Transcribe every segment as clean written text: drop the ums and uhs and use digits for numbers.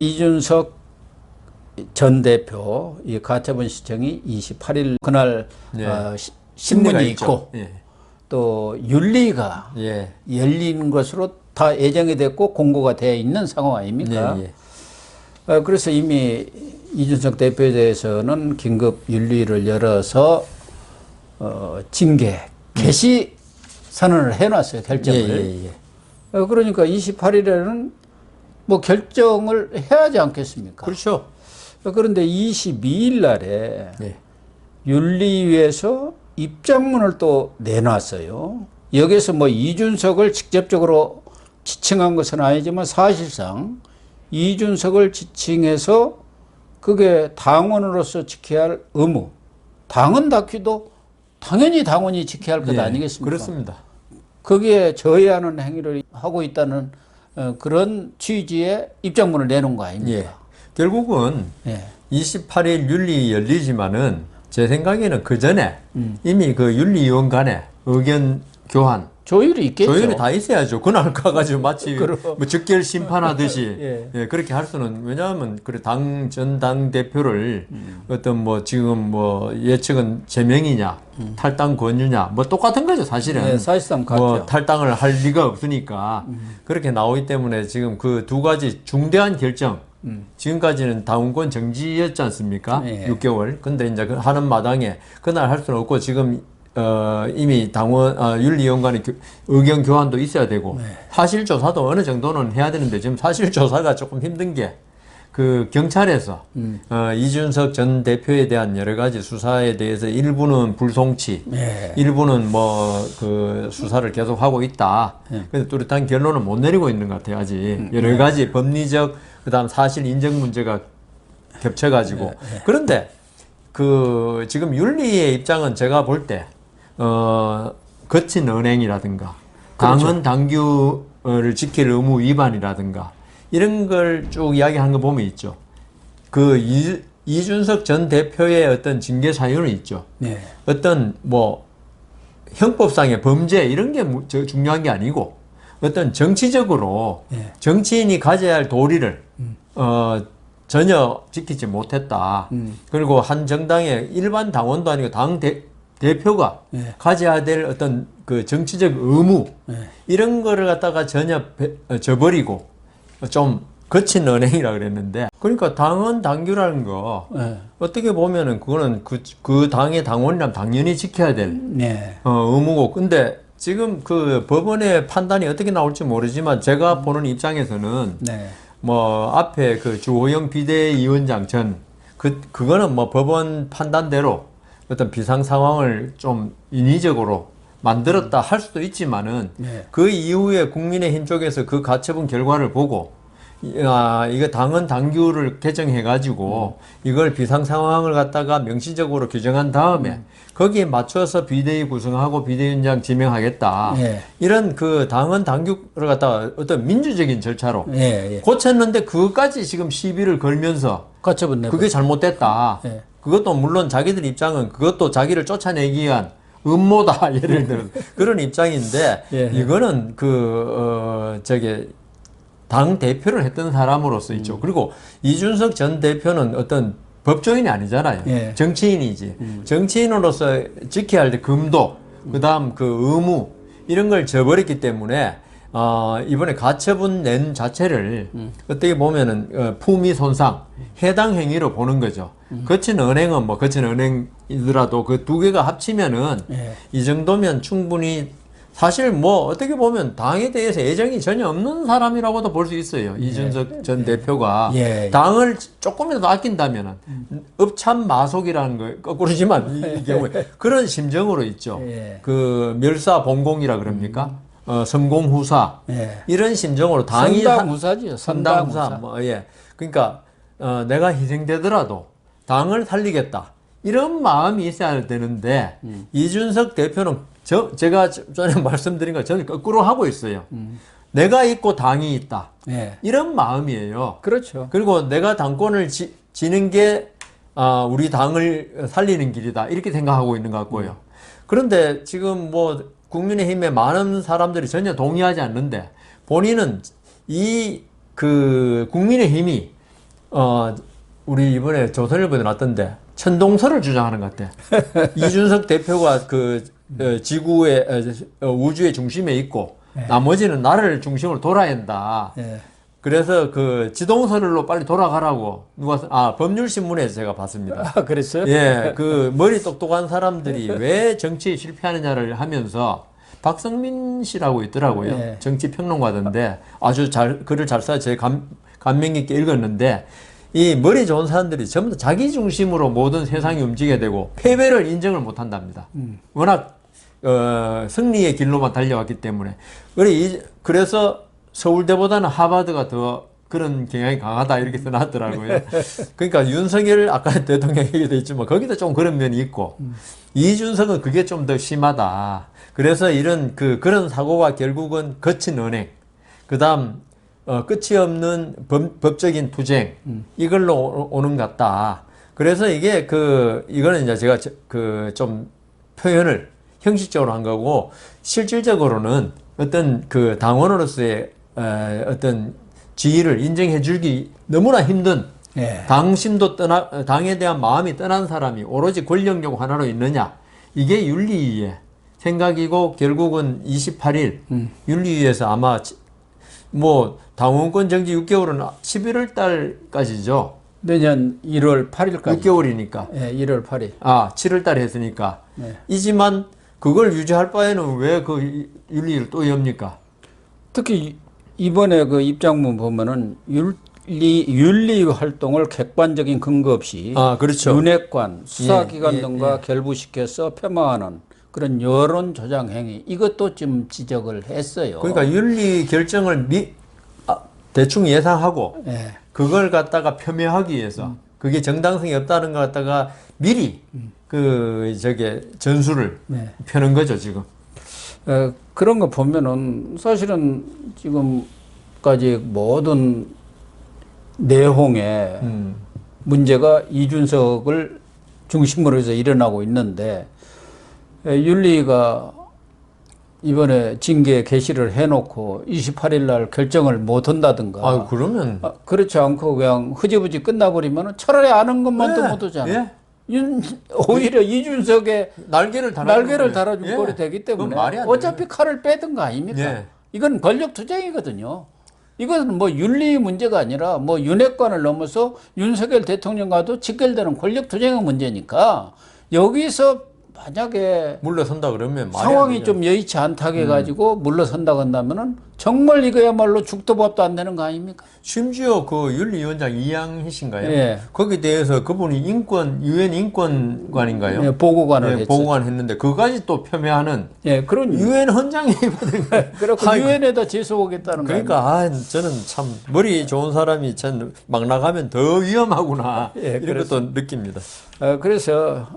이준석 전 대표 이 가처분 신청이 28일 그날 예. 신문이 있고 예. 또 윤리가 예. 열린 것으로 다 예정이 됐고 공고가 되어 있는 상황 아닙니까? 예. 예. 그래서 이미 이준석 대표에 대해서는 긴급 윤리를 열어서 징계, 개시 선언을 해놨어요, 결정을. 예. 그러니까 28일에는 뭐 결정을 해야 하지 않겠습니까? 그렇죠. 그런데 22일 날에 예. 윤리위에서 입장문을 또 내놨어요. 여기서 뭐 이준석을 직접적으로 지칭한 것은 아니지만 사실상 이준석을 지칭해서 그게 당원으로서 지켜야 할 의무, 당원 다큐도 당연히 당원이 지켜야 할 것 아니겠습니까? 그렇습니다. 거기에 저해하는 행위를 하고 있다는 그런 취지의 입장문을 내놓은 거 아닙니까? 예. 결국은 28일 윤리 열리지만은 제 생각에는 그 전에 이미 그 윤리위원 간에 의견 교환 조율이 있겠죠. 조율이 다 있어야죠. 그날 가가지고 마치 뭐 즉결 심판하듯이 예. 그렇게 할 수는, 왜냐하면 그래 전 대표를 어떤 뭐 지금 뭐 예측은 제명이냐 탈당 권유냐 뭐 똑같은 거죠 사실은. 예, 사실상 같죠. 뭐 탈당을 할 리가 없으니까 그렇게 나오기 때문에 지금 그 두 가지 중대한 결정. 지금까지는 당원권 정지였지 않습니까? 예. 6개월. 근데 이제 하는 마당에 그날 할 수는 없고 지금 이미 윤리위원 간의 의견 교환도 있어야 되고 사실조사도 어느 정도는 해야 되는데 지금 사실조사가 조금 힘든 게 그 경찰에서 이준석 전 대표에 대한 여러 가지 수사에 대해서 일부는 불송치, 일부는 뭐 그 수사를 계속 하고 있다. 근데 뚜렷한 결론은 못 내리고 있는 것 같아요. 아직 여러 가지 법리적 그다음 사실 인정 문제가 겹쳐가지고. 그런데 그 지금 윤리의 입장은 제가 볼 때 거친 언행이라든가 당헌 당규를 지킬 의무 위반이라든가 이런 걸 쭉 이야기하는 거 보면 있죠. 그 이준석 전 대표의 어떤 징계 사유는 있죠. 어떤 뭐 형법상의 범죄 이런 게 중요한 게 아니고 어떤 정치적으로 정치인이 가져야 할 도리를 전혀 지키지 못했다. 그리고 한 정당의 일반 당원도 아니고 당 대표가 가져야 될 어떤 그 정치적 의무 이런 거를 갖다가 전혀 저버리고 좀 거친 언행이라 그랬는데, 그러니까 당헌 당규라는 거 어떻게 보면은 그거는 그 당의 당원이라면 당연히 지켜야 될 의무고. 근데 지금 그 법원의 판단이 어떻게 나올지 모르지만 제가 보는 입장에서는 뭐 앞에 그 주호영 비대위원장 그거는 뭐 법원 판단대로 어떤 비상 상황을 좀 인위적으로 만들었다 할 수도 있지만은 그 이후에 국민의힘 쪽에서 그 가처분 결과를 보고 이거 당헌 당규를 개정해 가지고 이걸 비상 상황을 갖다가 명시적으로 규정한 다음에 거기에 맞춰서 비대위 구성하고 비대위원장 지명하겠다. 이런 그 당헌 당규를 갖다가 어떤 민주적인 절차로 고쳤는데 그것까지 지금 시비를 걸면서 그게 잘못됐다. 그것도 물론 자기들 입장은 그것도 자기를 쫓아내기 위한 음모다, 예를 들어 그런 입장인데 이거는 당 대표를 했던 사람으로서 있죠. 그리고 이준석 전 대표는 어떤 법조인이 아니잖아요. 정치인이지. 정치인으로서 지켜야 할 금도, 그다음 그 의무 이런 걸 저버렸기 때문에 이번에 가처분 낸 자체를 어떻게 보면은 품위 손상, 해당 행위로 보는 거죠. 거친 언행은 뭐 거친 언행이더라도 그 두 개가 합치면은 이 정도면 충분히 사실 뭐 어떻게 보면 당에 대해서 애정이 전혀 없는 사람이라고도 볼 수 있어요. 이준석 전 대표가 당을 조금이라도 아낀다면은 업참마속이라는 거 거꾸로지만 이 경우에 그런 심정으로 있죠. 그 멸사봉공이라 그럽니까? 섬공후사 이런 심정으로 당이 선당후사지요. 선당후사 그러니까 내가 희생되더라도 당을 살리겠다 이런 마음이 있어야 되는데 이준석 대표는 제가 전에 말씀드린 것처럼 거꾸로 하고 있어요. 내가 있고 당이 있다 이런 마음이에요. 그렇죠. 그리고 내가 당권을 지는 게 우리 당을 살리는 길이다 이렇게 생각하고 있는 것 같고요. 그런데 지금 뭐 국민의힘의 많은 사람들이 전혀 동의하지 않는데 본인은 그 국민의힘이 우리 이번에 조선일보에 나왔던데 천동설을 주장하는 것 같아. 이준석 대표가 그 지구의 우주의 중심에 있고 나머지는 나를 중심으로 돌아야 한다. 그래서 그 지동설로 빨리 돌아가라고 법률신문에서 제가 봤습니다. 아, 그랬어요? 예, 그 머리 똑똑한 사람들이 왜 정치에 실패하느냐를 하면서 박성민 씨라고 있더라고요. 네. 정치 평론가던데 아주 글을 잘 써서 제 감명 깊게 읽었는데 이 머리 좋은 사람들이 전부 다 자기 중심으로 모든 세상이 움직여야 되고 패배를 인정을 못 한답니다. 워낙 승리의 길로만 달려왔기 때문에 그래서 서울대보다는 하버드가 더 그런 경향이 강하다 이렇게 써놨더라고요. 그러니까 윤석열 아까 대통령 얘기도 있지만 거기도 좀 그런 면이 있고 이준석은 그게 좀 더 심하다. 그래서 그런 사고가 결국은 거친 은행, 그다음 끝이 없는 법적인 투쟁 이걸로 오는 것 같다. 그래서 이거는 이제 제가 좀 표현을 형식적으로 한 거고 실질적으로는 어떤 그 당원으로서의 어떤 지위를 인정해 주기 너무나 힘든 당심도 당에 대한 마음이 떠난 사람이 오로지 권력용 하나로 있느냐 이게 윤리위의 생각이고 결국은 28일 윤리위에서 아마 뭐 당원권 정지 6개월은 11월 달까지죠. 내년 1월 8일까지. 6개월이니까. 네, 1월 8일. 7월 달에 했으니까. 이지만 그걸 유지할 바에는 왜 그 윤리를 또 엽니까? 특히 이번에 그 입장문 보면은 윤리 활동을 객관적인 근거 없이 그렇죠. 윤핵관, 수사기관 등과 결부시켜서 폄하하는 그런 여론 조장 행위 이것도 좀 지적을 했어요. 그러니까 윤리 결정을 대충 예상하고 그걸 갖다가 폄훼하기 위해서 그게 정당성이 없다는 걸 갖다가 미리 전술을 펴는 거죠 지금. 그런 거 보면은 사실은 지금까지 모든 내홍에 문제가 이준석을 중심으로 해서 일어나고 있는데 윤리가 이번에 징계 개시를 해놓고 28일 날 결정을 못 한다든가. 그러면. 그렇지 않고 그냥 흐지부지 끝나버리면 차라리 아는 것만도 못 하잖아. 오히려 이준석의 날개를 달아준 꼴이 되기 때문에 어차피 칼을 빼든 거 아닙니까? 이건 권력 투쟁이거든요. 이건 뭐 윤리 문제가 아니라 뭐 윤핵관을 넘어서 윤석열 대통령과도 직결되는 권력 투쟁의 문제니까 여기서 만약에 물러선다 그러면 상황이 좀 여의치 않다고 해가지고 물러선다 한다면은 정말 이거야말로 죽도 밥도 안 되는 거 아닙니까? 심지어 그 윤리위원장 이양희신가요? 거기에 대해서 그분이 유엔 인권관인가요? 보고관을 했죠. 보고관 했는데 그까지 또 폄훼하는 그런 유엔 헌장이 받은 거예요. 그래서 유엔에다 제소하겠다는 거예요. 그러니까 저는 참 머리 좋은 사람이 전 막 나가면 더 위험하구나 이런 것도 느낍니다. 그래서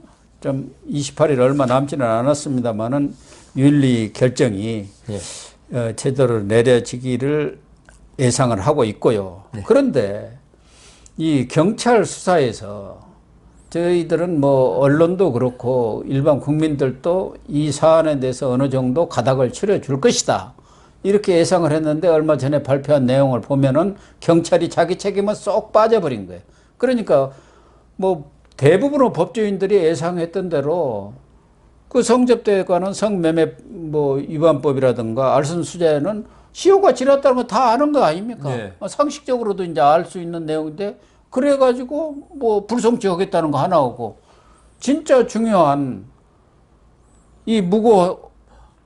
좀 28일 얼마 남지는 않았습니다만은 윤리 결정이 제대로 내려지기를 예상을 하고 있고요. 그런데 이 경찰 수사에서 저희들은 뭐 언론도 그렇고 일반 국민들도 이 사안에 대해서 어느 정도 가닥을 치러줄 것이다. 이렇게 예상을 했는데 얼마 전에 발표한 내용을 보면은 경찰이 자기 책임은 쏙 빠져버린 거예요. 그러니까 뭐 대부분의 법조인들이 예상했던 대로 그 성접대에 관한 성매매 뭐 위반법이라든가 알선수재는 시효가 지났다는 거 다 아는 거 아닙니까? 상식적으로도 이제 알 수 있는 내용인데 그래가지고 뭐 불송치하겠다는 거 하나 오고 진짜 중요한 이 무고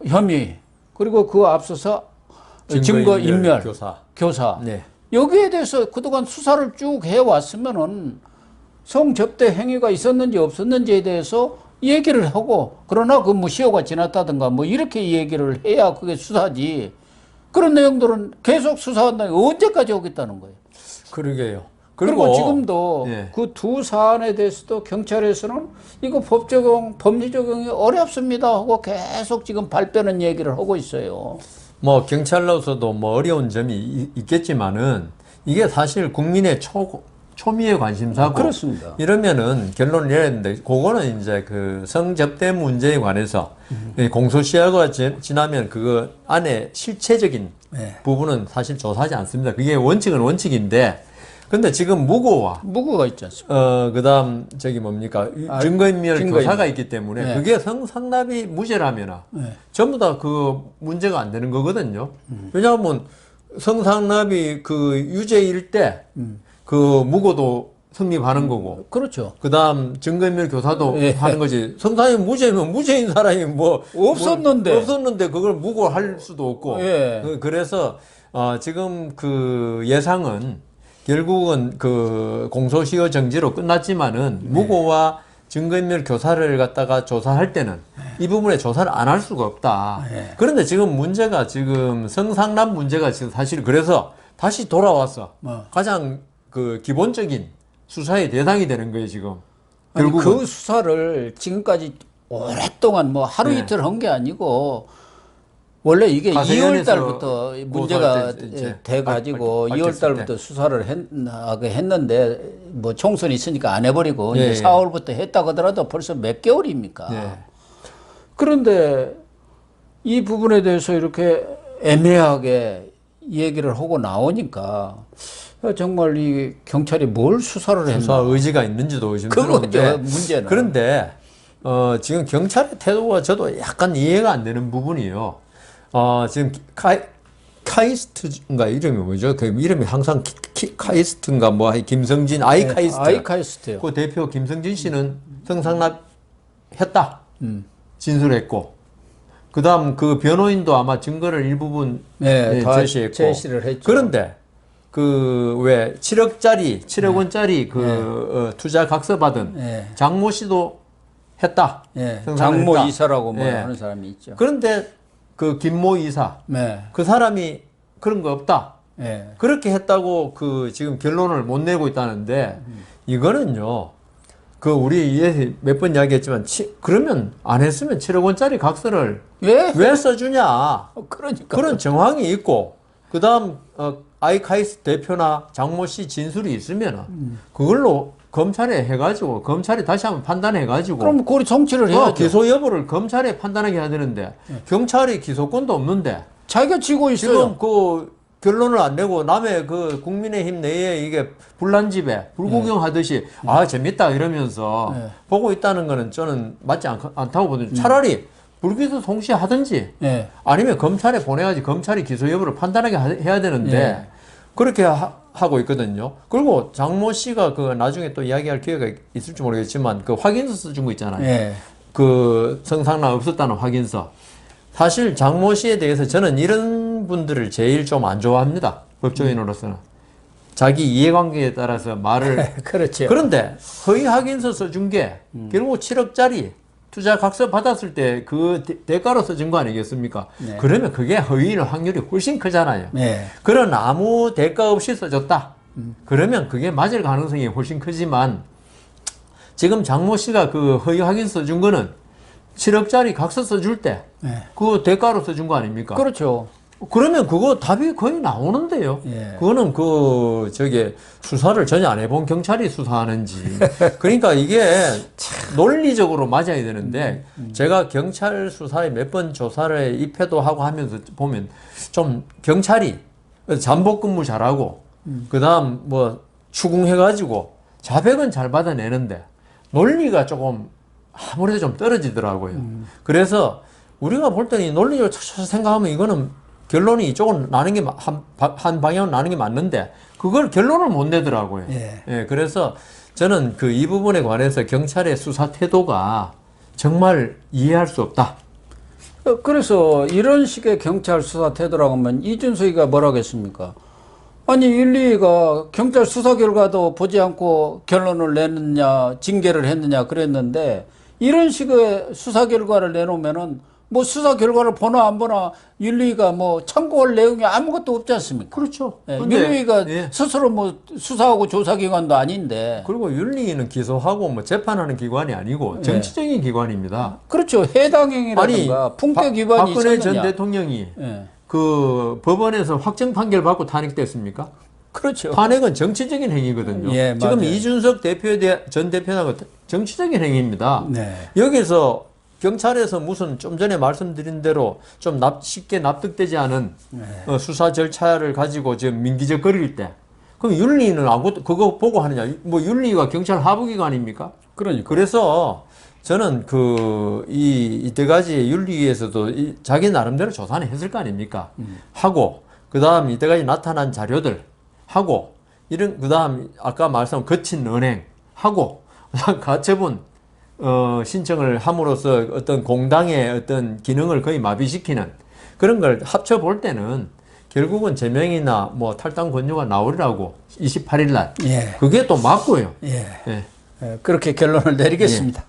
혐의 그리고 그 앞서서 증거인멸 교사 여기에 대해서 그동안 수사를 쭉 해왔으면은 성접대 행위가 있었는지 없었는지에 대해서 얘기를 하고 그러나 그 뭐 시효가 지났다든가 뭐 이렇게 얘기를 해야 그게 수사지. 그런 내용들은 계속 수사한다니 언제까지 오겠다는 거예요. 그러게요. 그리고 지금도 그 두 사안에 대해서도 경찰에서는 이거 법리 적용이 어렵습니다 하고 계속 지금 발표는 얘기를 하고 있어요. 뭐 경찰로서도 뭐 어려운 점이 있겠지만은 이게 사실 국민의 초미의 관심사고. 그렇습니다. 이러면은 결론을 내야 되는데, 그거는 이제 그 성접대 문제에 관해서 공소시효가 지나면 그거 안에 실체적인 부분은 사실 조사하지 않습니다. 그게 원칙은 원칙인데, 근데 지금 무고가 있지 않습니까? 그다음 저기 뭡니까 증거인멸 교사가 있기 때문에 네. 그게 성상납이 무죄라면 네. 전부 다 그 문제가 안 되는 거거든요. 왜냐하면 성상납이 그 유죄일 때 그 무고도 성립하는 거고. 그렇죠. 그다음 증거인멸 교사도 예. 하는 거지. 성상이 무죄면 무죄인 사람이 없었는데 그걸 무고할 수도 없고. 예. 그래서 지금 그 예상은 결국은 그 공소시효 정지로 끝났지만은 무고와 증거인멸 교사를 갖다가 조사할 때는 이 부분에 조사를 안 할 수가 없다. 그런데 지금 문제가 지금 성상납 문제가 지금 사실 그래서 다시 돌아와서 가장 그 기본적인 수사의 대상이 되는 거예요, 지금. 아니, 결국은. 그 수사를 지금까지 오랫동안 뭐 하루 네. 이틀 한 게 아니고 원래 이게 2월 가세연에서 달부터 문제가 고소할 때 이제 돼 가지고 2월 밝혔을 달부터 수사를 했는데 뭐 총선이 있으니까 안 해버리고 예, 이제 4월부터 했다고 하더라도 벌써 몇 개월입니까? 예. 그런데 이 부분에 대해서 이렇게 애매하게 얘기를 하고 나오니까 정말 이 경찰이 뭘 수사를 했나? 수사 의지가 있는지도 의심스러운데. 그거죠, 문제는. 그런데 지금 경찰의 태도가 저도 약간 이해가 안 되는 부분이에요. 지금 카이스트인가 이름이 뭐죠? 그 이름이 항상 카이스트인가 뭐 김성진 아이카이스트. 아이카이스트요. 그 대표 김성진 씨는 성상납 했다. 진술했고. 그다음 그 변호인도 아마 증거를 일부분 네, 다 제시했고. 제시를 했죠. 그런데 그 왜 7억 원짜리 그 투자 각서 받은 네. 장모 씨도 했다. 예, 성상납 장모 했다. 이사라고 뭐 예. 하는 사람이 있죠. 그런데 그 김모 이사 네. 그 사람이 그런 거 없다. 예. 그렇게 했다고 그 지금 결론을 못 내고 있다는데 이거는요. 그 우리 몇 번 이야기했지만 그러면 안 했으면 7억 원짜리 각서를 예? 왜 써주냐. 그러니까. 그런 정황이 있고 그다음 아이카이스 대표나 장모 씨 진술이 있으면 그걸로 검찰에 해가지고 검찰이 다시 한번 판단해가지고 그럼 그걸 정치를 해야죠. 기소 여부를 검찰에 판단하게 해야 되는데 경찰이 기소권도 없는데 자기가 지고 있어요. 지금 그 결론을 안 내고 남의 그 국민의힘 내에 이게 불난집에 불구경하듯이 재밌다 이러면서 보고 있다는 거는 저는 맞지 않다고 보거든요. 차라리 불기소 송치하든지 예. 아니면 검찰에 보내야지 검찰이 기소 여부를 판단하게 해야 되는데 그렇게 하고 있거든요. 그리고 장모 씨가 그 나중에 또 이야기할 기회가 있을지 모르겠지만 그 확인서 써준 거 있잖아요. 예. 그 성상납 없었다는 확인서. 사실 장모 씨에 대해서 저는 이런 분들을 제일 좀 안 좋아합니다. 법조인으로서는. 자기 이해관계에 따라서 말을. 그렇죠. 그런데 허위 확인서 써준 게 결국 7억짜리 투자 각서 받았을 때 그 대가로 써준 거 아니겠습니까? 네. 그러면 그게 허위일 확률이 훨씬 크잖아요. 네. 그런 아무 대가 없이 써줬다. 그러면 그게 맞을 가능성이 훨씬 크지만 지금 장모 씨가 그 허위 확인서 써준 거는 7억짜리 각서 써줄 때 그 대가로 써준 거 아닙니까? 그렇죠. 그러면 그거 답이 거의 나오는데요. 예. 그거는 수사를 전혀 안 해본 경찰이 수사하는지. 그러니까 이게 논리적으로 맞아야 되는데 제가 경찰 수사에 몇 번 조사를 입회도 하고 하면서 보면 좀 경찰이 잠복 근무 잘하고 그다음 뭐 추궁해가지고 자백은 잘 받아내는데 논리가 조금 아무래도 좀 떨어지더라고요. 그래서 우리가 볼 때는 논리적으로 생각하면 이거는 결론이 이쪽은 나는 게 한 방향은 나는 게 맞는데 그걸 결론을 못 내더라고요. 예. 그래서 저는 이 부분에 관해서 경찰의 수사 태도가 정말 이해할 수 없다. 그래서 이런 식의 경찰 수사 태도라고 하면 이준석이가 뭐라고 했습니까? 아니 112가 경찰 수사 결과도 보지 않고 결론을 내느냐 징계를 했느냐 그랬는데 이런 식의 수사 결과를 내놓으면은 뭐 수사 결과를 보나 안 보나 윤리위가 뭐 참고할 내용이 아무것도 없지 않습니까? 그렇죠. 예, 근데, 윤리위가 예. 스스로 뭐 수사하고 조사기관도 아닌데. 그리고 윤리위는 기소하고 뭐 재판하는 기관이 아니고 정치적인 기관입니다. 그렇죠. 해당 행위라든가 품격 위반이 박근혜 있었느냐. 전 대통령이 예. 그 법원에서 확정 판결 받고 탄핵됐습니까? 그렇죠. 탄핵은 정치적인 행위거든요. 예, 지금 맞아요. 이준석 전 대표는 정치적인 행위입니다. 네. 여기서 경찰에서 무슨 좀 전에 말씀드린 대로 좀 쉽게 납득되지 않은 수사 절차를 가지고 지금 민기적거릴 때 그럼 윤리는 아무것도 그거 보고 하느냐? 뭐 윤리가 경찰 하부기관입니까? 그러니까. 그래서 저는 이때까지 윤리위에서도 자기 나름대로 조사는 했을 거 아닙니까? 하고, 그 다음 이때까지 나타난 자료들 하고, 그 다음 아까 말씀한 거친 은행 하고, 가처분, 신청을 함으로써 어떤 공당의 어떤 기능을 거의 마비시키는 그런 걸 합쳐볼 때는 결국은 제명이나 뭐 탈당 권유가 나오리라고 28일 날. 예. 그게 또 맞고요. 예. 예. 그렇게 결론을 내리겠습니다.